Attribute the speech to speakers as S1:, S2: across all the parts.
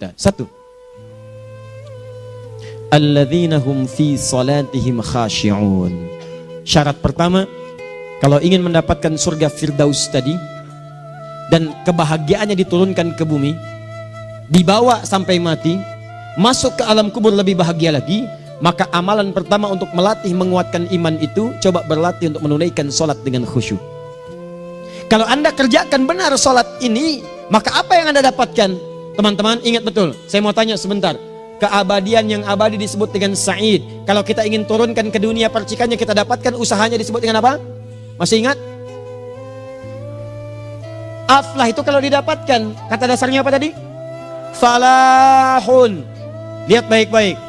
S1: kita. Satu, alladzina hum fi salatihim khashi'un. Syarat pertama, kalau ingin mendapatkan surga Firdaus tadi dan kebahagiaannya diturunkan ke bumi, dibawa sampai mati, masuk ke alam kubur lebih bahagia lagi, maka amalan pertama untuk melatih menguatkan iman itu, coba berlatih untuk menunaikan sholat dengan khusyuk. Kalau Anda kerjakan benar sholat ini, maka apa yang Anda dapatkan? Teman-teman ingat betul, saya mau tanya sebentar. Keabadian yang abadi disebut dengan sa'id. Kalau kita ingin turunkan ke dunia percikannya kita dapatkan, usahanya disebut dengan apa? Masih ingat? Aflah itu kalau didapatkan, kata dasarnya apa tadi? Falahun. Lihat baik-baik.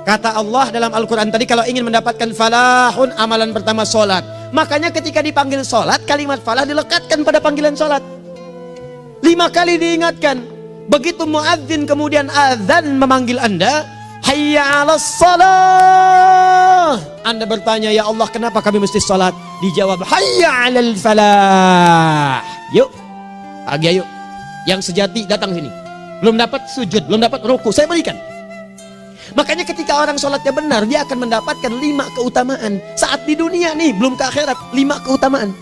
S1: Kata Allah dalam Al-Quran tadi, kalau ingin mendapatkan falahun, amalan pertama sholat. Makanya ketika dipanggil sholat, kalimat falah dilekatkan pada panggilan sholat. 5 kali diingatkan. Begitu muadzin kemudian azan memanggil Anda, hayya 'alas shalah. Anda bertanya, ya Allah kenapa kami mesti sholat? Dijawab, hayya 'alal falah. Yuk, pagi yuk. Yang sejati datang sini. Belum dapat sujud, belum dapat ruku, saya berikan. Makanya ketika orang sholatnya benar, dia akan mendapatkan 5 keutamaan. Saat di dunia nih, belum ke akhirat, 5 keutamaan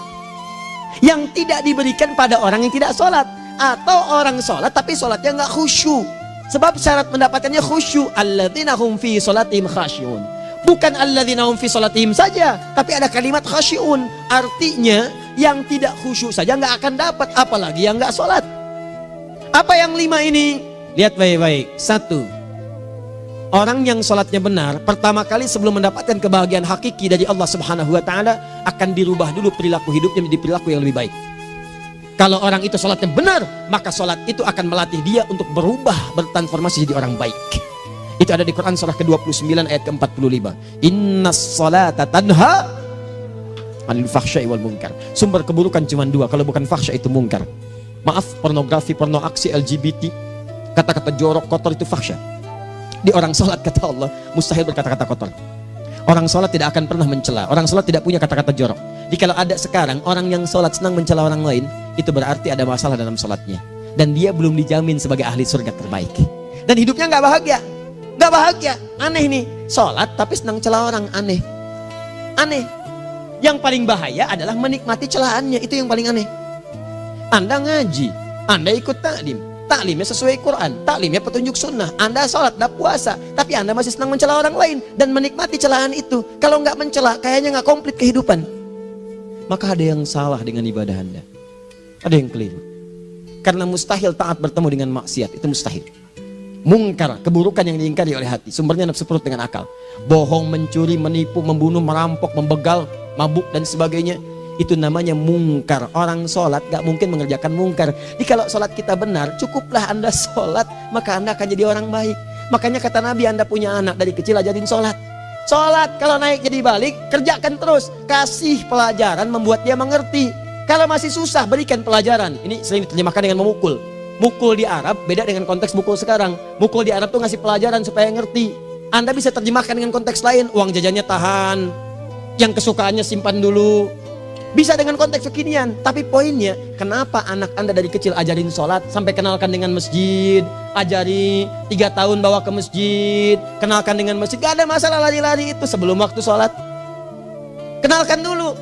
S1: yang tidak diberikan pada orang yang tidak sholat. Atau orang sholat tapi sholatnya nggak khusyuk. Sebab syarat mendapatkannya khusyuk. Alladzina hum fi sholatihim khasyi'un. Bukan alladzina hum fi sholatihim saja, tapi ada kalimat khasyi'un. Artinya yang tidak khusyuk saja nggak akan dapat, apalagi yang nggak sholat. Apa yang 5 ini? Lihat baik-baik. 1, orang yang sholatnya benar, pertama kali sebelum mendapatkan kebahagiaan hakiki dari Allah Subhanahu wa Ta'ala, akan dirubah dulu perilaku hidupnya menjadi perilaku yang lebih baik. Kalau orang itu sholatnya benar, maka sholat itu akan melatih dia untuk berubah, bertransformasi jadi orang baik. Itu ada di Quran surah ke-29 ayat ke-45. Innas sholata tanha 'anil fahsya'i wal munkar. Sumber keburukan cuma 2, kalau bukan fahsya itu munkar. Maaf, pornografi, porno aksi, LGBT, kata-kata jorok, kotor itu fahsya. Di orang sholat kata Allah, mustahil berkata-kata kotor. Orang sholat tidak akan pernah mencela. Orang sholat tidak punya kata-kata jorok. Jadi kalau ada sekarang orang yang sholat senang mencela orang lain, itu berarti ada masalah dalam sholatnya. Dan dia belum dijamin sebagai ahli surga terbaik. Dan hidupnya nggak bahagia. Nggak bahagia. Aneh nih. Sholat tapi senang celah orang. Aneh. Aneh. Yang paling bahaya adalah menikmati celahannya. Itu yang paling aneh. Anda ngaji. Anda ikut taklim. Taklimnya sesuai Quran, taklimnya petunjuk sunnah. Anda sholat, Anda puasa, tapi Anda masih senang mencela orang lain dan menikmati celahan itu. Kalau nggak mencela, kayaknya nggak komplit kehidupan. Maka ada yang salah dengan ibadah Anda. Ada yang keliru. Karena mustahil taat bertemu dengan maksiat, itu mustahil. Mungkar, keburukan yang diingkari oleh hati, sumbernya nafsu perut dengan akal. Bohong, mencuri, menipu, membunuh, merampok, membegal, mabuk dan sebagainya. Itu namanya mungkar. Orang sholat gak mungkin mengerjakan mungkar. Jadi kalau sholat kita benar, cukuplah Anda sholat, maka Anda akan jadi orang baik. Makanya kata Nabi, Anda punya anak dari kecil ajarin sholat. Sholat, kalau naik jadi balik, kerjakan terus. Kasih pelajaran membuat dia mengerti. Kalau masih susah, berikan pelajaran. Ini sering diterjemahkan dengan memukul. Mukul di Arab beda dengan konteks mukul sekarang. Mukul di Arab tuh ngasih pelajaran supaya ngerti. Anda bisa terjemahkan dengan konteks lain. Uang jajannya tahan, yang kesukaannya simpan dulu. Bisa dengan konteks kekinian, tapi poinnya kenapa anak Anda dari kecil ajarin sholat, sampai kenalkan dengan masjid, ajari 3 tahun bawa ke masjid, kenalkan dengan masjid, gak ada masalah lari-lari itu sebelum waktu sholat. Kenalkan dulu.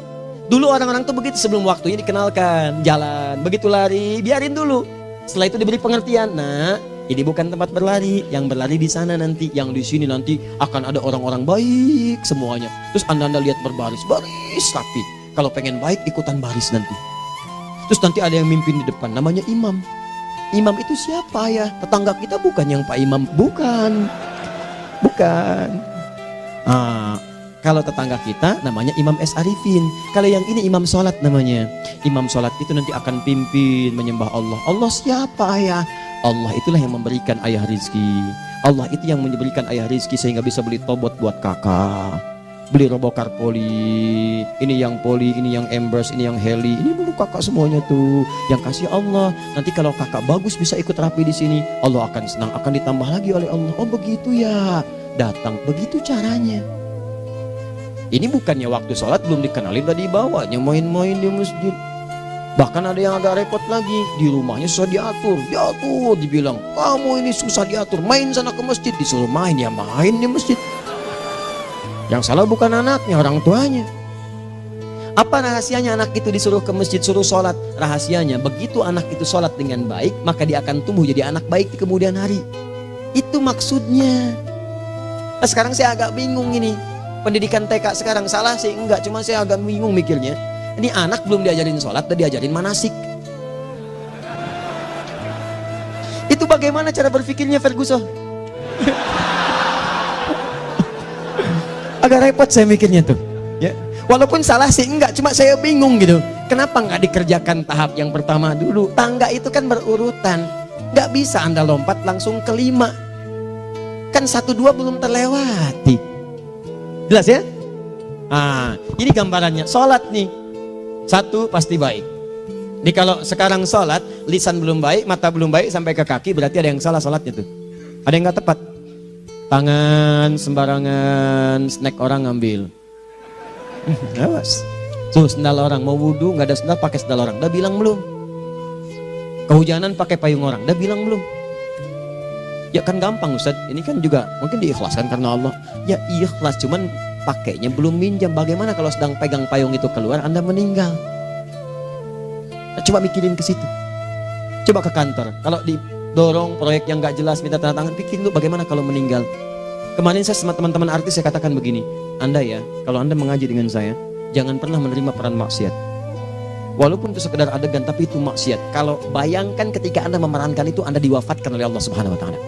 S1: Dulu orang-orang tuh begitu, sebelum waktunya dikenalkan, jalan, begitu lari, biarin dulu. Setelah itu diberi pengertian, nah ini bukan tempat berlari, yang berlari di sana nanti, yang di sini nanti akan ada orang-orang baik semuanya. Terus Anda lihat berbaris, baris rapi. Kalau pengen baik, ikutan baris nanti. Terus nanti ada yang mimpin di depan, namanya imam. Imam itu siapa ya? Tetangga kita bukan yang Pak Imam, bukan. Bukan. Kalau tetangga kita namanya Imam S. Arifin. Kalau yang ini imam sholat namanya. Imam sholat itu nanti akan pimpin menyembah Allah. Allah siapa ya? Allah itulah yang memberikan ayah rizki. Allah itu yang memberikan ayah rizki sehingga bisa beli tobot buat kakak, beli robokar poli, ini yang poli, ini yang embers, ini yang heli, ini dulu kakak semuanya tuh yang kasih Allah. Nanti kalau kakak bagus bisa ikut rapi di sini, Allah akan senang, akan ditambah lagi oleh Allah. Oh begitu ya, datang begitu caranya. Ini bukannya waktu sholat belum dikenalin tadi bawanya main-main di masjid. Bahkan ada yang agak repot lagi, di rumahnya susah diatur, dibilang, kamu ini susah diatur, main sana ke masjid, disuruh main, ya main di masjid. Yang salah bukan anaknya, orang tuanya. Apa rahasianya anak itu disuruh ke masjid, suruh sholat? Rahasianya, begitu anak itu sholat dengan baik, maka dia akan tumbuh jadi anak baik di kemudian hari. Itu maksudnya. Nah, sekarang saya agak bingung ini, pendidikan TK sekarang salah sih? Enggak, cuma saya agak bingung mikirnya. Ini anak belum diajarin sholat, udah diajarin manasik. Itu bagaimana cara berpikirnya Ferguson? Agak repot saya mikirnya tuh. Ya, walaupun salah sih enggak, cuma saya bingung gitu. Kenapa nggak dikerjakan tahap yang pertama dulu? Tangga itu kan berurutan, nggak bisa Anda lompat langsung ke 5. Kan 1, 2 belum terlewati. Jelas ya? Ah, ini gambarannya. Sholat nih. 1 pasti baik. Jadi kalau sekarang sholat, lisan belum baik, mata belum baik sampai ke kaki, berarti ada yang salah sholatnya tuh. Ada yang nggak tepat. Tangan sembarangan, snack orang ngambil. Awas. Tuh sendal orang, mau wudhu nggak ada sendal, pakai sendal orang. Udah bilang belum? Kehujanan pakai payung orang. Udah bilang belum? Ya kan gampang Ustaz. Ini kan juga mungkin diikhlaskan karena Allah. Ya ikhlas, cuman pakainya belum minjam. Bagaimana kalau sedang pegang payung itu keluar, Anda meninggal? Nah, coba mikirin ke situ. Coba ke kantor. Kalau didorong proyek yang nggak jelas, minta tanda tangan, pikir lu bagaimana kalau meninggal. Kemarin saya sama teman-teman artis saya katakan begini, Anda ya, kalau Anda mengaji dengan saya, jangan pernah menerima peran maksiat. Walaupun itu sekedar adegan, tapi itu maksiat. Kalau bayangkan ketika Anda memerankan itu, Anda diwafatkan oleh Allah Subhanahu Wa Taala.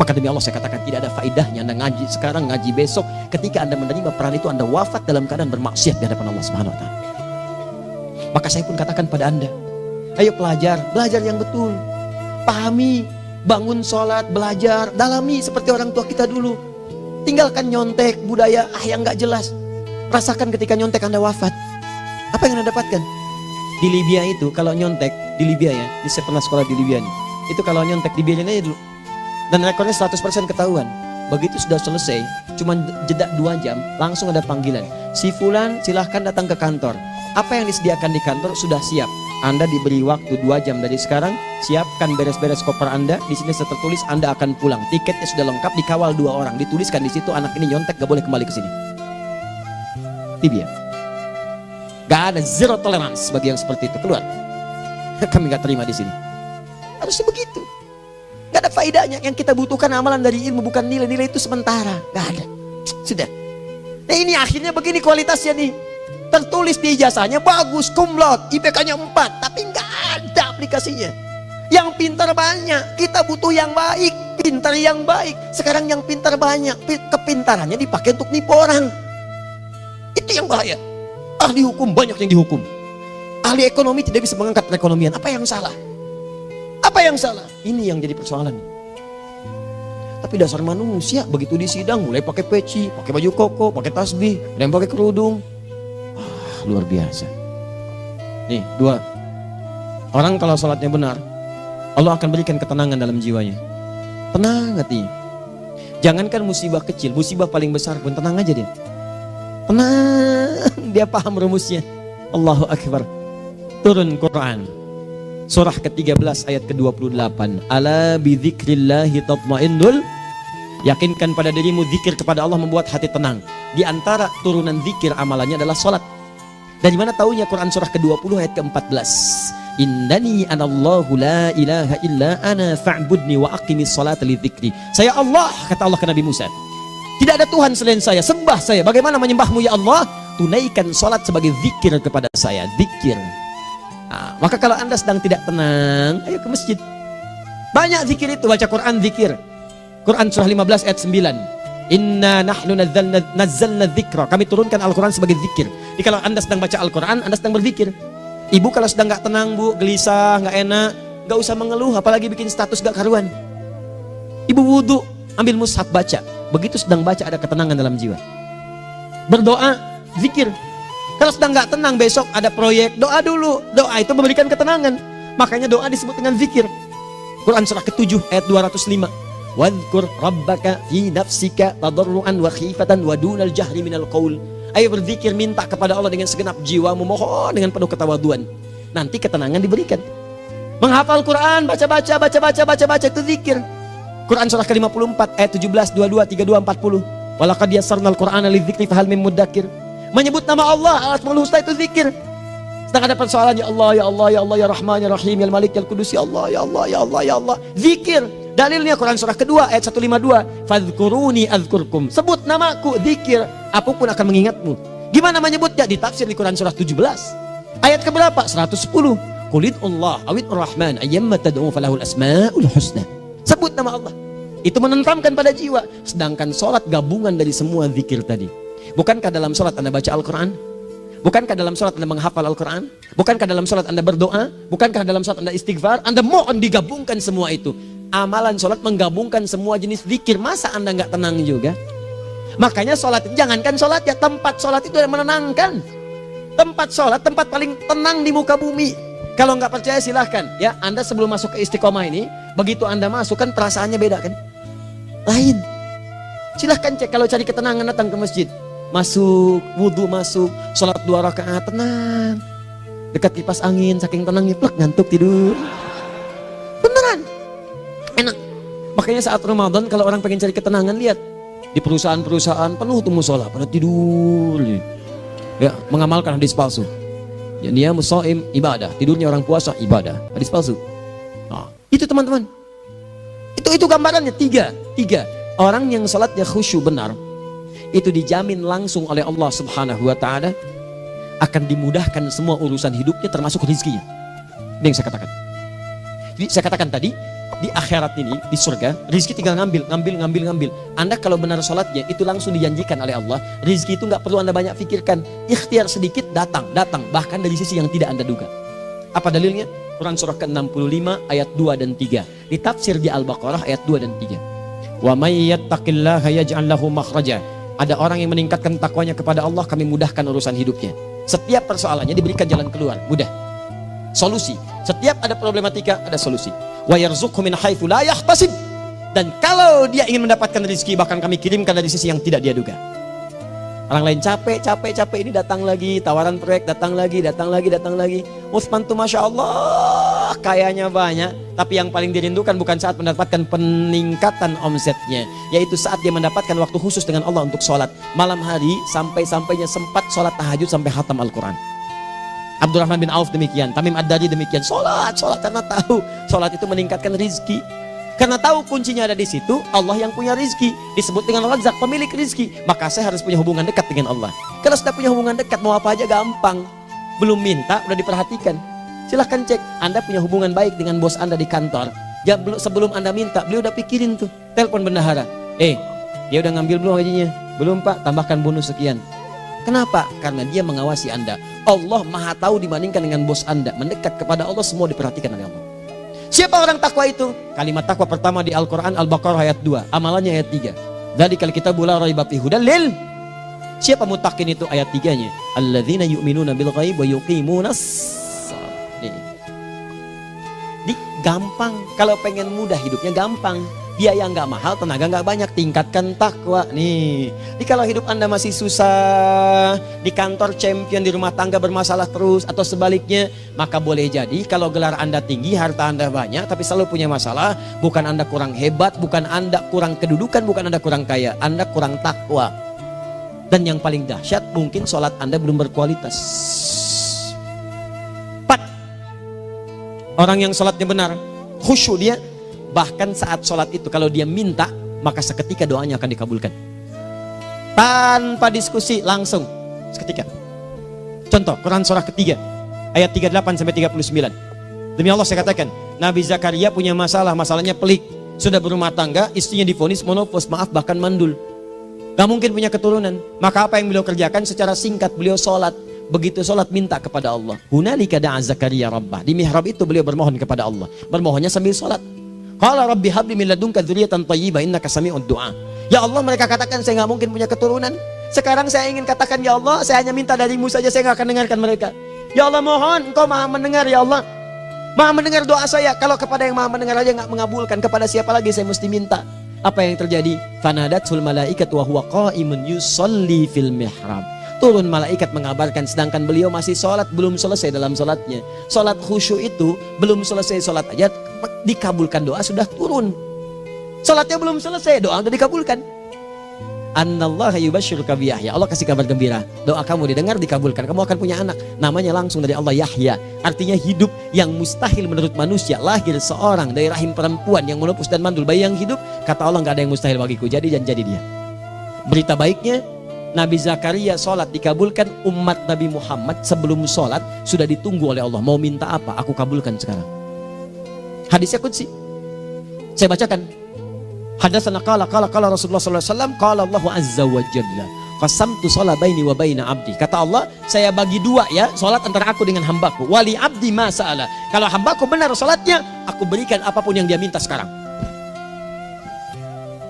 S1: Maka demi Allah saya katakan tidak ada faedahnya Anda ngaji sekarang, ngaji besok. Ketika Anda menerima peran itu, Anda wafat dalam keadaan bermaksiat di hadapan Allah Subhanahu Wa Taala. Maka saya pun katakan pada Anda, ayo belajar yang betul, pahami, bangun sholat, belajar, dalami seperti orang tua kita dulu. Tinggalkan nyontek, budaya yang nggak jelas. Rasakan ketika nyontek Anda wafat, apa yang Anda dapatkan? Di Libya itu kalau nyontek, di Libya ya, saya pernah sekolah di Libya nih, itu kalau nyontek dibiarin aja dulu. Dan rekornya 100% ketahuan. Begitu sudah selesai, cuma jeda 2 jam, langsung ada panggilan. Si Fulan silahkan datang ke kantor. Apa yang disediakan di kantor sudah siap. Anda diberi waktu 2 jam dari sekarang, siapkan beres-beres koper Anda. Di sini sudah tertulis Anda akan pulang. Tiketnya sudah lengkap, dikawal 2 orang. Dituliskan di situ anak ini nyontek, gak boleh kembali ke sini. Libya. Gak ada, zero tolerance bagi yang seperti itu, keluar. Kami gak terima di sini. Harusnya begitu. Gak ada faedahnya. Yang kita butuhkan amalan dari ilmu, bukan nilai-nilai itu sementara. Gak ada. Sudah. Nah ini akhirnya begini kualitasnya nih. Tertulis di ijazahnya bagus, cum laude, IPK-nya 4, tapi gak ada aplikasinya. Yang pintar banyak. Kita butuh yang baik, pintar yang baik. Sekarang yang pintar banyak, kepintarannya dipakai untuk nipu orang. Itu yang bahaya. Ahli hukum banyak yang dihukum. Ahli ekonomi tidak bisa mengangkat perekonomian. Apa yang salah? Apa yang salah? Ini yang jadi persoalan. Tapi dasar manusia begitu di sidang mulai pakai peci, pakai baju koko, pakai tasbih, ada yang pakai kerudung. Luar biasa. Nih 2. Orang kalau sholatnya benar, Allah akan berikan ketenangan dalam jiwanya. Tenang hati. Jangankan musibah kecil, musibah paling besar pun tenang aja dia. Tenang, dia paham rumusnya. Allahu Akbar. Turun Quran surah ke-13 ayat ke-28. Ala bidzikrillahi tatmainnul. Yakinkan pada dirimu zikir kepada Allah membuat hati tenang. Di antara turunan zikir amalannya adalah salat. Dari mana taunya Quran surah ke-20 ayat ke-14? Innani anallahu la ilaha illa ana fa'budni wa aqimis salata lidzikri. Saya Allah, kata Allah ke Nabi Musa. Tidak ada Tuhan selain saya, sembah saya. Bagaimana menyembahmu ya Allah? Tunaikan salat sebagai zikir kepada saya, zikir. Nah, maka kalau Anda sedang tidak tenang, ayo ke masjid. Banyak zikir itu, baca Quran zikir. Quran surah 15 ayat 9. Inna nahnu nazzalna dzikra. Kami turunkan Al-Quran sebagai zikir. Jadi kalau Anda sedang baca Al-Quran, Anda sedang berzikir. Ibu kalau sedang nggak tenang, Bu, gelisah, nggak enak, nggak usah mengeluh, apalagi bikin status gak karuan. Ibu wudhu, ambil mushaf baca. Begitu sedang baca ada ketenangan dalam jiwa. Berdoa, zikir. Kalau sedang nggak tenang, besok ada proyek, doa dulu. Doa itu memberikan ketenangan. Makanya doa disebut dengan zikir. Quran surah ke-7 ayat 205. Wadhkur rabbaka fi nafsika tadarruan wa khifatan wa dunal jahri minal qaul. Ayo berzikir, minta kepada Allah dengan segenap jiwamu, mohon dengan penuh ketawaduan. nanti ketenangan diberikan. Menghafal Quran, baca itu zikir. Quran surah ke-54 ayat 17, 22, 32, 40. Walaqad yassarnal Qur'ana lidzikri fahal min muddakir. Menyebut nama Allah, Al-Asmaul Husna itu zikir. Sedang ada persoalan, ya Allah, ya Allah, ya Allah, ya Rahman, ya Rahim, ya Malik, ya Qudus, ya Allah, ya Allah, ya Allah, ya Allah. Zikir. Dalilnya Quran surah kedua ayat 152. Fadhkuruni azkurkum. Sebut namaku, zikir. Apapun akan mengingatmu. Gimana menyebutnya? Ditafsir di Quran surah 17. Ayat keberapa? 110. Qulid Allah awid Rahman ayyamma tad'u falahul asmaul husna. Sebut nama Allah. Itu menenteramkan pada jiwa. Sedangkan sholat gabungan dari semua zikir tadi. Bukankah dalam sholat Anda baca Al-Quran? Bukankah dalam sholat Anda menghafal Al-Quran? Bukankah dalam sholat Anda berdoa? Bukankah dalam sholat Anda istighfar? Anda mohon digabungkan semua itu. Amalan sholat menggabungkan semua jenis zikir. Masa Anda nggak tenang juga? Makanya sholat, jangankan sholat ya, tempat sholat itu yang menenangkan. Tempat sholat, tempat paling tenang di muka bumi. Kalau nggak percaya silahkan ya, Anda sebelum masuk ke Istiqomah ini, begitu Anda masuk kan perasaannya beda kan? Lain. Silahkan cek, kalau cari ketenangan datang ke masjid. Masuk, wudhu masuk, sholat 2 rakaat tenang. Dekat kipas angin, saking tenangnya plek ngantuk tidur. Beneran, enak. Makanya saat Ramadan kalau orang pengen cari ketenangan, lihat di perusahaan-perusahaan penuh tuh musola pada tidur. Ya, mengamalkan hadis palsu. Ya, dia musoim ibadah, tidurnya orang puasa ibadah, hadis palsu. Nah, itu teman-teman. Itu gambarannya tiga. Orang yang salatnya khusyuk benar, itu dijamin langsung oleh Allah Subhanahu wa Ta'ala akan dimudahkan semua urusan hidupnya termasuk rezekinya. Ini yang saya katakan. Jadi saya katakan tadi, di akhirat ini, di surga, rezeki tinggal ngambil. Anda kalau benar sholatnya, itu langsung dijanjikan oleh Allah. Rezeki itu nggak perlu Anda banyak pikirkan. Ikhtiar sedikit datang, bahkan dari sisi yang tidak Anda duga. Apa dalilnya? Quran surah ke-65 ayat 2 dan 3. Ditafsir di Al-Baqarah ayat 2 dan 3. Wa may yattaqillaha yaj'al lahu makhraja. Ada orang yang meningkatkan takwanya kepada Allah, kami mudahkan urusan hidupnya. Setiap persoalannya diberikan jalan keluar, mudah. Solusi. Setiap ada problematika, ada solusi. Wa yarzuqhu min haitsu la yahtasib. Dan kalau dia ingin mendapatkan rezeki, bahkan kami kirimkan dari sisi yang tidak dia duga. Orang lain capek ini datang lagi, tawaran proyek datang lagi. Utsman tuh Masya Allah, kayanya banyak. Tapi yang paling dirindukan bukan saat mendapatkan peningkatan omsetnya, yaitu saat dia mendapatkan waktu khusus dengan Allah untuk sholat. Malam hari sampai-sampainya sempat sholat tahajud sampai khatam Al-Quran. Abdurrahman bin Auf demikian, Tamim Ad-Dari demikian. Sholat karena tahu sholat itu meningkatkan rizki. Karena tahu kuncinya ada di situ, Allah yang punya rizki. Disebut dengan Razak, pemilik rizki. Maka saya harus punya hubungan dekat dengan Allah. Kalau sudah punya hubungan dekat, mau apa aja gampang. Belum minta, udah diperhatikan. Silahkan cek, Anda punya hubungan baik dengan bos Anda di kantor. Ya, sebelum Anda minta, beliau udah pikirin tuh. Telepon bendahara. Dia udah ngambil belum gajinya? Belum Pak, tambahkan bonus sekian. Kenapa? Karena dia mengawasi Anda. Allah maha tahu dibandingkan dengan bos Anda. Mendekat kepada Allah, semua diperhatikan oleh Allah. Siapa orang takwa itu? Kalimat takwa pertama di Al-Quran Al-Baqarah ayat 2, amalannya ayat 3. Dzalikal kitabu la raiba fihi hudal lil. Siapa muttaqin itu? Ayat 3-nya. Alladzina yu'minuna bil ghaib wa yuqimunas shalah. Nih, gampang. Kalau pengen mudah hidupnya gampang. Biaya nggak mahal, tenaga nggak banyak, tingkatkan takwa. Nih, kalau hidup Anda masih susah, di kantor champion, di rumah tangga bermasalah terus, atau sebaliknya, maka boleh jadi kalau gelar Anda tinggi, harta Anda banyak, tapi selalu punya masalah. Bukan Anda kurang hebat, bukan Anda kurang kedudukan, bukan Anda kurang kaya, Anda kurang takwa. Dan yang paling dahsyat, mungkin sholat Anda belum berkualitas. 4. Orang yang sholatnya benar, khusyuk dia. Bahkan saat sholat itu kalau dia minta, maka seketika doanya akan dikabulkan. Tanpa diskusi, langsung seketika. Contoh, Quran surah ketiga ayat 38-39. Demi Allah saya katakan, Nabi Zakaria punya masalahnya pelik. Sudah berumah tangga, istrinya divonis monopos, maaf bahkan mandul. Gak mungkin punya keturunan. Maka apa yang beliau kerjakan? Secara singkat beliau sholat. Begitu sholat minta kepada Allah. Hunalika da'a Zakaria rabbah. Di mihrab itu beliau bermohon kepada Allah. Bermohonnya sambil sholat. Qala rabbi habli min ladunka dzurriyyatan thayyibah innaka sami'ud du'a. Ya Allah, mereka katakan saya nggak mungkin punya keturunan. Sekarang saya ingin katakan, ya Allah, saya hanya minta darimu saja, saya nggak akan dengarkan mereka. Ya Allah, mohon Engkau maha mendengar, ya Allah. Maha mendengar doa saya. Kalau kepada yang maha mendengar aja nggak mengabulkan, kepada siapa lagi saya mesti minta? Apa yang terjadi? Fanadatul malaikatu wa huwa qa'imun yusalli fil mihrab. turun malaikat mengabarkan, sedangkan beliau masih sholat, belum selesai dalam sholatnya. Sholat khusyuk itu belum selesai sholat aja dikabulkan, doa sudah turun. Sholatnya belum selesai, doa sudah dikabulkan. Annallaha yubashshiruka bi Yahya, Allah kasih kabar gembira, doa kamu didengar, dikabulkan, kamu akan punya anak, namanya langsung dari Allah Yahya, artinya hidup yang mustahil menurut manusia. Lahir seorang dari rahim perempuan yang menepus dan mandul, bayi yang hidup, kata Allah nggak ada yang mustahil bagiku, jadi dia. Berita baiknya, Nabi Zakaria sholat dikabulkan. Umat Nabi Muhammad sebelum sholat sudah ditunggu oleh Allah, mau minta apa aku kabulkan sekarang. Hadisnya qudsi, saya bacakan. Hadatsana qala Rasulullah sallallahu alaihi wasallam, qala Allah azza wa jalla, qasamtu shalah baini wa baina abdi. Kata Allah, saya bagi dua ya salat antara aku dengan hambaku. Wali abdi ma sa'ala. Kalau hambaku benar salatnya, aku berikan apapun yang dia minta sekarang.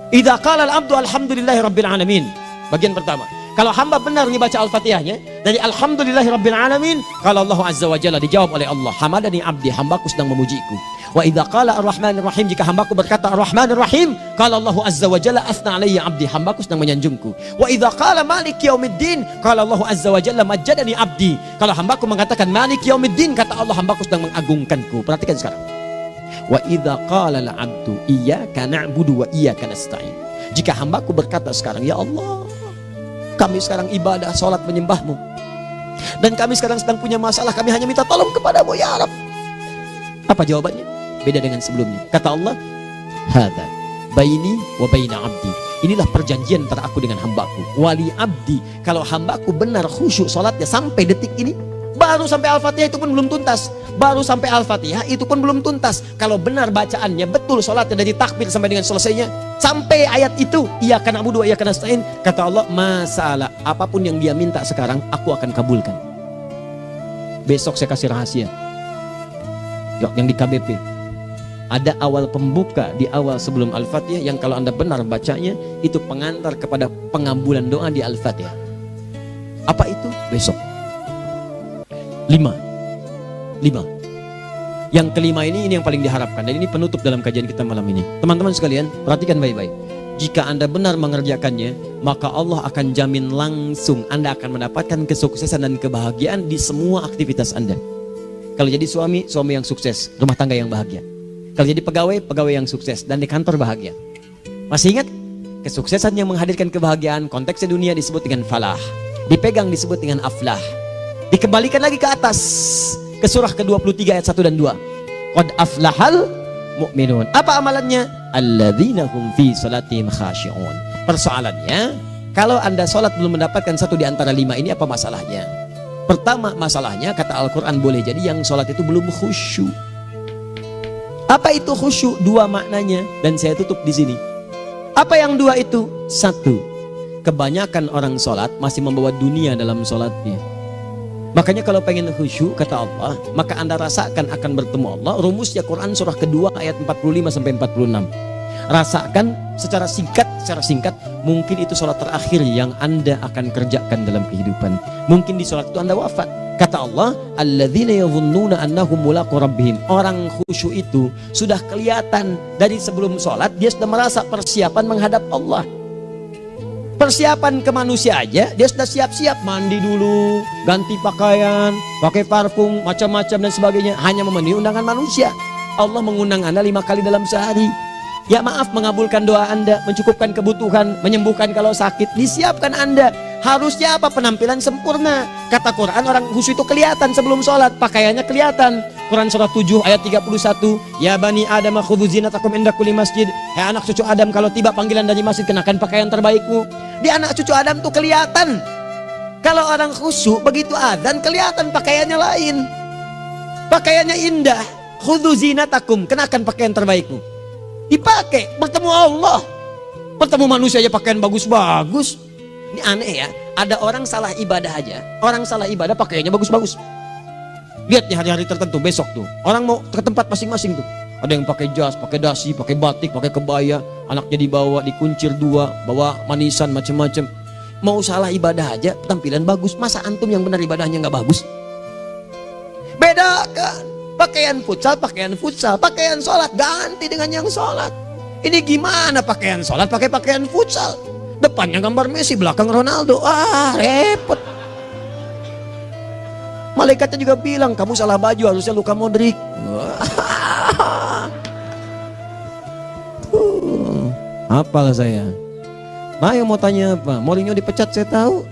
S1: Idza qala al-abdu alhamdulillahi rabbil alamin. Bagian pertama, kalau hamba benar membaca Al-Fatihahnya dari alhamdulillahi rabbil alamin, kalau Allah azza wa jalla dijawab oleh Allah, hamadani abdi, hambaku sedang memujiku. Wa idza qala ar-rahmanir rahim, jika hambaku berkata ar-rahmanir rahim, qala Allah azza wa jalla athna alayya abdi, hambaku sedang menyanjungku. Wa idza qala maliki yaumiddin, qala Allah azza wa jalla majjadani abdi, kalau hambaku mengatakan maliki yaumiddin, kata Allah hambaku sedang mengagungkanku. Perhatikan sekarang. Wa idza qala al-abdu iyyaka na'budu wa iyyaka nasta'in, jika hambaku berkata sekarang, ya Allah, kami sekarang ibadah, salat menyembahmu, dan kami sekarang sedang punya masalah, kami hanya minta tolong kepadamu ya Rabb. Apa jawabannya? Beda dengan sebelumnya. Kata Allah, hadza baini wa baina abdi, inilah perjanjian antara aku dengan hambaku. Wali abdi, kalau hambaku benar khusyuk salatnya sampai detik ini, baru sampai Al-Fatihah itu pun belum tuntas, baru sampai Al-Fatihah itu pun belum tuntas. Kalau benar bacaannya betul, salatnya dari takbir sampai dengan selesainya, sampai ayat itu, iyyaka na'budu wa iyyaka nasta'in, kata Allah, masalah apapun yang dia minta sekarang aku akan kabulkan. Besok saya kasih rahasia yang di KBP. Ada awal pembuka di awal sebelum Al-Fatihah yang kalau Anda benar bacanya, itu pengantar kepada pengambulan doa di Al-Fatihah. Apa itu? Besok. 5. Yang kelima ini yang paling diharapkan, dan ini penutup dalam kajian kita malam ini. Teman-teman sekalian, perhatikan baik-baik. Jika Anda benar mengerjakannya, maka Allah akan jamin langsung Anda akan mendapatkan kesuksesan dan kebahagiaan di semua aktivitas Anda. Kalau jadi suami, suami yang sukses, rumah tangga yang bahagia. Kalau jadi pegawai, pegawai yang sukses, dan di kantor bahagia. Masih ingat? Kesuksesan yang menghadirkan kebahagiaan, konteksnya dunia disebut dengan falah, dipegang disebut dengan aflah. Dikembalikan lagi ke atas, ke surah ke-23 ayat 1 dan 2. Qad aflahal mu'minun. Apa amalannya? Alladzina hum fi salatihim khashi'un. Persoalannya, kalau Anda salat belum mendapatkan satu di antara 5 ini, apa masalahnya? Pertama masalahnya, kata Al-Quran, boleh jadi yang salat itu belum khusyuk. Apa itu khusyuk? 2 maknanya, dan saya tutup di sini. Apa yang 2 itu? 1, kebanyakan orang salat masih membawa dunia dalam salatnya. Makanya kalau pengen khusyuk, kata Allah, maka Anda rasakan akan bertemu Allah. Rumusnya Quran surah kedua ayat 45 sampai 46. Rasakan secara singkat, mungkin itu sholat terakhir yang Anda akan kerjakan dalam kehidupan. Mungkin di sholat itu Anda wafat. Kata Allah, alladzina yadhunnuna annahum mulaqu rabbihim. Orang khusyuk itu sudah kelihatan dari sebelum sholat, dia sudah merasa persiapan menghadap Allah. Persiapan ke manusia aja, dia sudah siap-siap, mandi dulu, ganti pakaian, pakai parfum, macam-macam dan sebagainya, hanya memenuhi undangan manusia. Allah mengundang Anda 5 kali dalam sehari. Ya maaf, mengabulkan doa Anda, mencukupkan kebutuhan, menyembuhkan kalau sakit, disiapkan Anda. Harusnya apa? Penampilan sempurna. Kata Quran, orang khusyuk itu kelihatan sebelum sholat, pakaiannya kelihatan. Quran surah 7 ayat 31, ya bani Adam khudhu zinatakum inda kulli masjid. Hai anak cucu Adam, kalau tiba panggilan dari masjid, kenakan pakaian terbaikmu. Di anak cucu Adam tuh kelihatan. Kalau orang khusyuk, begitu adzan kelihatan pakaiannya lain. Pakaiannya indah. Khudhu zinatakum, kenakan pakaian terbaikmu. Dipakai, bertemu Allah. Bertemu manusia aja pakaian bagus-bagus. Ini aneh ya, ada orang salah ibadah aja. Orang salah ibadah pakaiannya bagus-bagus. Lihat nih hari-hari tertentu, besok tuh orang mau ke tempat masing-masing tuh. Ada yang pakai jas, pakai dasi, pakai batik, pakai kebaya. Anaknya dibawa, dikuncir 2, bawa manisan macam-macam. Mau salah ibadah aja, tampilan bagus. Masa antum yang benar ibadahnya nggak bagus? Bedakan. Pakaian futsal, pakaian sholat ganti dengan yang sholat. Ini gimana pakaian sholat pakai pakaian futsal? Depannya gambar Messi, belakang Ronaldo. Ah, repot. Malaikatnya juga bilang, kamu salah baju, harusnya Luka Modric. Apalah saya. Ayo mau tanya apa? Mourinho dipecat saya tahu.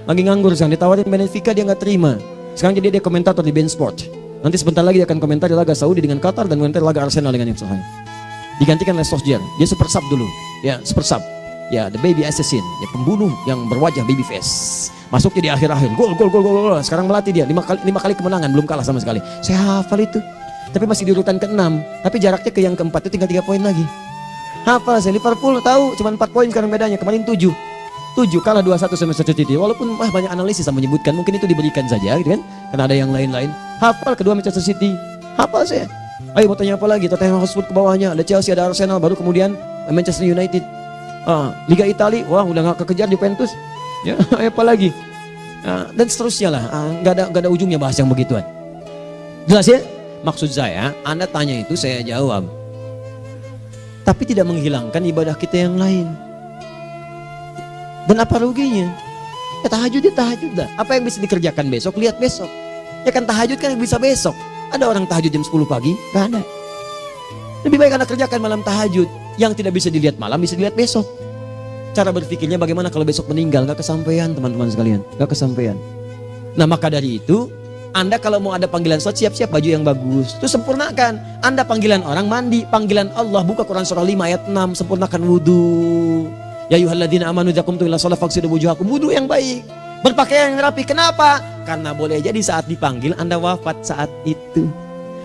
S1: Lagi nganggur sekarang, ditawarin Benfica dia nggak terima. Sekarang jadi dia komentator di beIN Sport. Nanti sebentar lagi dia akan komentar di laga Saudi dengan Qatar dan komentar laga Arsenal dengan yang Sahih. Digantikan oleh Solskjaer. Dia super sub dulu. Ya, super sub. Ya, the baby assassin, ya pembunuh yang berwajah baby face. Masuknya di akhir-akhir, gol. Sekarang melatih dia 5 kali kemenangan, belum kalah sama sekali. Saya hafal itu. Tapi masih di urutan ke-6, tapi jaraknya ke yang ke-4 itu tinggal 3 poin lagi. Hafal saya. Liverpool tahu cuma 4 poin sekarang bedanya, kemarin 7 kalah 2-1 sama Manchester City. Walaupun banyak analisis yang menyebutkan mungkin itu diberikan saja gitu kan, karena ada yang lain-lain. Hafal kedua Manchester City, hafal saya. Ayo mau tanya apa lagi? Tottenham Hotspur ke bawahnya, ada Chelsea, ada Arsenal, baru kemudian Manchester United. Liga Italia, wah udah gak kekejar Juventus. Ya, apa lagi? Dan seterusnya lah. Gak ada ujungnya bahas yang begituan. Jelas ya? Maksud saya, Anda tanya itu saya jawab. Tapi tidak menghilangkan ibadah kita yang lain. Dan apa ruginya? Ya tahajud dah. Apa yang bisa dikerjakan besok, lihat besok. Ya kan tahajud kan bisa besok. Ada orang tahajud jam 10 pagi? Gak ada. Lebih baik Anda kerjakan malam tahajud. Yang tidak bisa dilihat malam bisa dilihat besok. Cara berpikirnya bagaimana kalau besok meninggal? Gak kesampaian teman-teman sekalian. Gak kesampaian. Nah maka dari itu, Anda kalau mau ada panggilan sholat, siap-siap baju yang bagus. Itu sempurnakan. Anda panggilan orang mandi. Panggilan Allah, buka Quran surah 5 ayat 6. Sempurnakan wudhu. Ya ayyuhalladzina amanu idza qumtum ila sholati faghsilu wujuhakum. Wudhu yang baik. Berpakaian yang rapi. Kenapa? Karena boleh jadi saat dipanggil Anda wafat saat itu.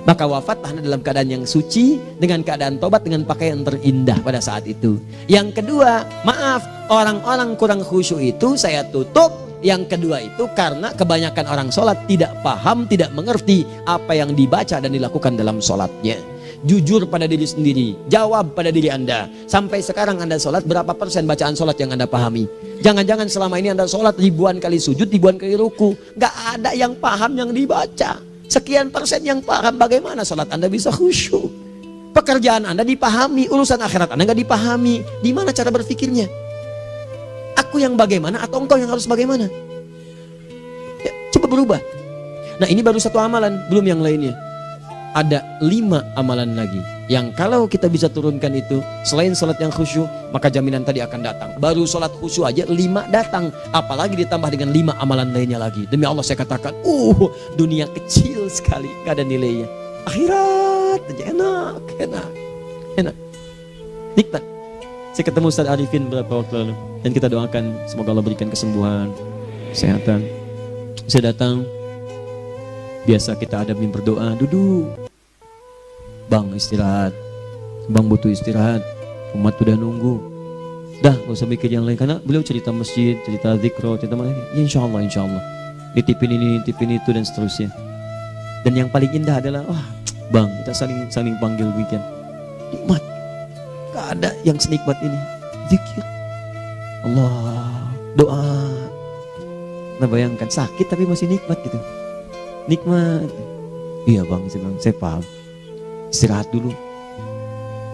S1: Maka wafat Anda dalam keadaan yang suci, dengan keadaan tobat, dengan pakaian terindah pada saat itu. Yang kedua, maaf, orang-orang kurang khusyuk itu saya tutup. Yang kedua itu karena kebanyakan orang sholat tidak paham, tidak mengerti apa yang dibaca dan dilakukan dalam sholatnya. Jujur pada diri sendiri, jawab pada diri Anda. Sampai sekarang Anda sholat, berapa persen bacaan sholat yang Anda pahami? Jangan-jangan selama ini Anda sholat ribuan kali sujud, ribuan kali ruku, gak ada yang paham yang dibaca. Sekian persen yang paham. Bagaimana sholat Anda bisa khusyuk? Pekerjaan Anda dipahami, urusan akhirat Anda gak dipahami. Di mana cara berpikirnya? Aku yang bagaimana atau engkau yang harus bagaimana? Ya, coba berubah. Nah ini baru satu amalan, belum yang lainnya. Ada 5 amalan lagi yang kalau kita bisa turunkan itu, selain sholat yang khusyuk, maka jaminan tadi akan datang. Baru sholat khusyuk aja 5 datang, apalagi ditambah dengan 5 amalan lainnya lagi. Demi Allah saya katakan, dunia kecil sekali, gak ada nilainya. Akhirat aja enak, nikmat. Saya ketemu Ustaz Arifin beberapa waktu lalu, dan kita doakan semoga Allah berikan kesembuhan, kesehatan. Saya datang, biasa kita adamin berdoa, duduk. Bang istirahat, bang butuh istirahat, umat udah nunggu. Dah gak usah mikir yang lain, karena beliau cerita masjid, cerita zikro, cerita mana ini. Ya insya Allah, nitipin ini, nitipin itu dan seterusnya. Dan yang paling indah adalah, bang kita saling panggil weekend. Nikmat, gak ada yang senikmat ini. Zikir, Allah, doa. Nah bayangkan sakit tapi masih nikmat gitu. Nikmat. Iya bang, saya paham. Istirahat dulu.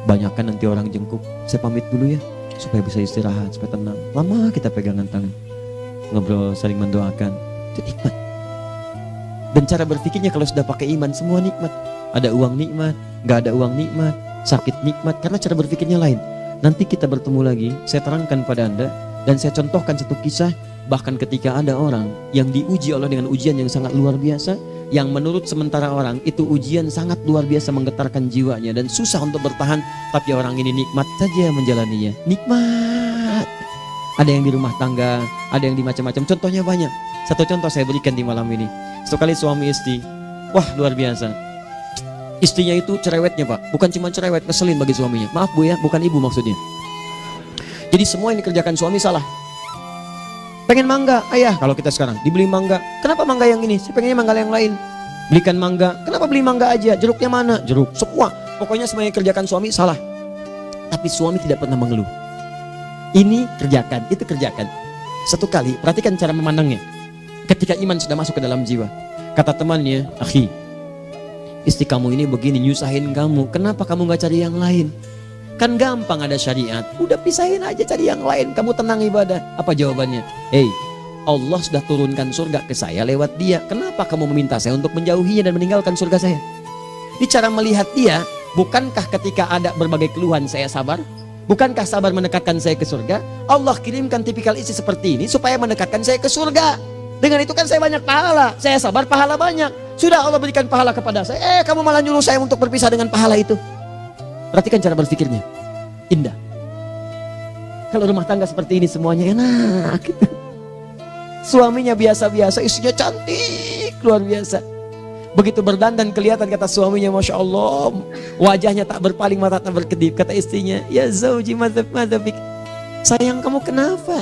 S1: Banyakkan nanti orang jengkuk. Saya pamit dulu ya, supaya bisa istirahat, supaya tenang. Lama kita pegangan tangan, ngobrol, saling mendoakan. Itu nikmat. Dan cara berpikirnya kalau sudah pakai iman, semua nikmat. Ada uang nikmat, gak ada uang nikmat, sakit nikmat. Karena cara berpikirnya lain. Nanti kita bertemu lagi, saya terangkan pada Anda. Dan saya contohkan satu kisah. Bahkan ketika ada orang yang diuji Allah dengan ujian yang sangat luar biasa, yang menurut sementara orang itu ujian sangat luar biasa menggetarkan jiwanya dan susah untuk bertahan, tapi orang ini nikmat saja menjalaninya. Nikmat. Ada yang di rumah tangga, ada yang di macam-macam. Contohnya banyak. Satu contoh saya berikan di malam ini. Satu kali suami istri, wah luar biasa. Istrinya itu cerewetnya Pak, bukan cuma cerewet, ngeselin bagi suaminya. Maaf Bu ya, bukan ibu maksudnya. Jadi semua yang dikerjakan suami salah. Pengen mangga, ayah kalau kita sekarang dibeli mangga. Kenapa mangga yang ini? Saya pengennya mangga yang lain. Belikan mangga. Kenapa beli mangga aja? Jeruknya mana? Jeruk. Semua. Pokoknya semua yang kerjakan suami salah. Tapi suami tidak pernah mengeluh. Ini kerjakan, itu kerjakan. Satu kali, perhatikan cara memandangnya. Ketika iman sudah masuk ke dalam jiwa. Kata temannya, akhi, istri kamu ini begini nyusahin kamu. Kenapa kamu gak cari yang lain? Kan gampang ada syariat. Udah pisahin aja cari yang lain. Kamu tenang ibadah. Apa jawabannya? Hey, Allah sudah turunkan surga ke saya lewat dia. Kenapa kamu meminta saya untuk menjauhinya dan meninggalkan surga saya? Ini cara melihat dia. Bukankah ketika ada berbagai keluhan saya sabar? Bukankah sabar mendekatkan saya ke surga? Allah kirimkan tipikal istri seperti ini supaya mendekatkan saya ke surga. Dengan itu kan saya banyak pahala. Saya sabar, pahala banyak. Sudah Allah berikan pahala kepada saya. Kamu malah nyuruh saya untuk berpisah dengan pahala itu. Perhatikan cara berpikirnya. Indah. Kalau rumah tangga seperti ini semuanya enak gitu. Suaminya biasa-biasa, istrinya cantik, luar biasa. Begitu berdandan kelihatan kata suaminya, Masya Allah, wajahnya tak berpaling, mata tak berkedip. Kata istrinya, ya zauji madzabik, sayang kamu kenapa?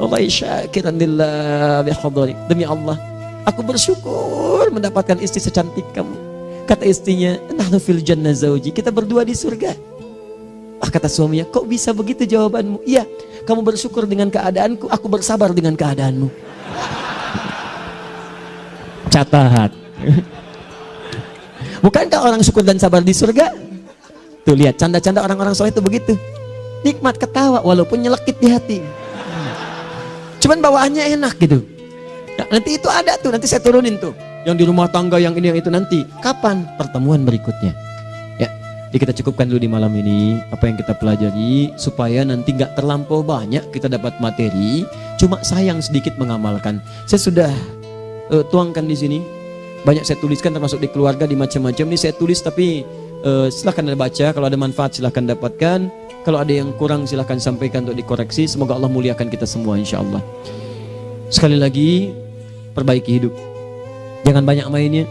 S1: Wallahi syakiran lillah bihadari. Demi Allah, aku bersyukur mendapatkan istri secantik kamu. Kata istrinya, nahnu fil jannah zauji, kita berdua di surga. Kata suaminya, kok bisa begitu jawabanmu? Iya, kamu bersyukur dengan keadaanku, aku bersabar dengan keadaanmu. Catat. Bukankah orang syukur dan sabar di surga? Tuh lihat, canda-canda orang-orang soleh itu begitu. Nikmat ketawa walaupun nyelekit di hati. Cuman bawaannya enak gitu. Nah, nanti itu ada tuh, nanti saya turunin tuh. Yang di rumah tangga, yang ini, yang itu nanti. Kapan? Pertemuan berikutnya. Ya, jadi kita cukupkan dulu di malam ini apa yang kita pelajari supaya nanti nggak terlampau banyak kita dapat materi. Cuma sayang sedikit mengamalkan. Saya sudah tuangkan di sini. Banyak saya tuliskan termasuk di keluarga, di macam-macam. Ini saya tulis tapi silahkan Anda baca. Kalau ada manfaat silahkan dapatkan. Kalau ada yang kurang silahkan sampaikan untuk dikoreksi. Semoga Allah muliakan kita semua insya Allah. Sekali lagi, perbaiki hidup. Jangan banyak mainnya.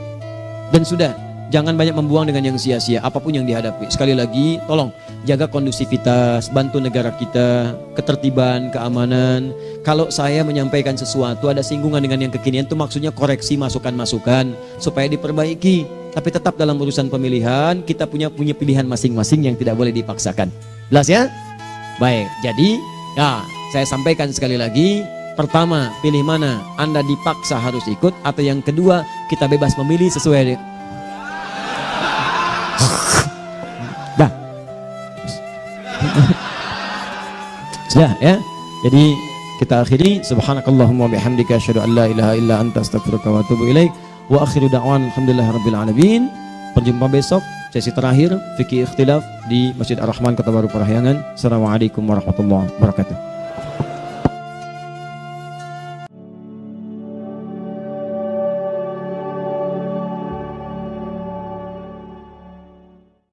S1: Dan sudah, jangan banyak membuang dengan yang sia-sia apapun yang dihadapi. Sekali lagi, tolong jaga kondusivitas, bantu negara kita, ketertiban, keamanan. Kalau saya menyampaikan sesuatu ada singgungan dengan yang kekinian, itu maksudnya koreksi masukan-masukan supaya diperbaiki. Tapi tetap dalam urusan pemilihan kita punya pilihan masing-masing yang tidak boleh dipaksakan. Jelas ya? Baik, jadi ya saya sampaikan sekali lagi. Pertama, pilih mana? Anda dipaksa harus ikut, atau yang kedua, kita bebas memilih sesuai. Dah. Sudah ya. Jadi kita akhiri. Subhanakallahumma bihamdika asyhadu an la ilaha illa anta astaghfiruka wa atubu ilaik. Wa akhiru da'wan alhamdulillahirabbil alamin. Berjumpa besok sesi terakhir fikih ikhtilaf di Masjid Ar-Rahman Kota Baru Parahyangan. Assalamualaikum warahmatullahi wabarakatuh.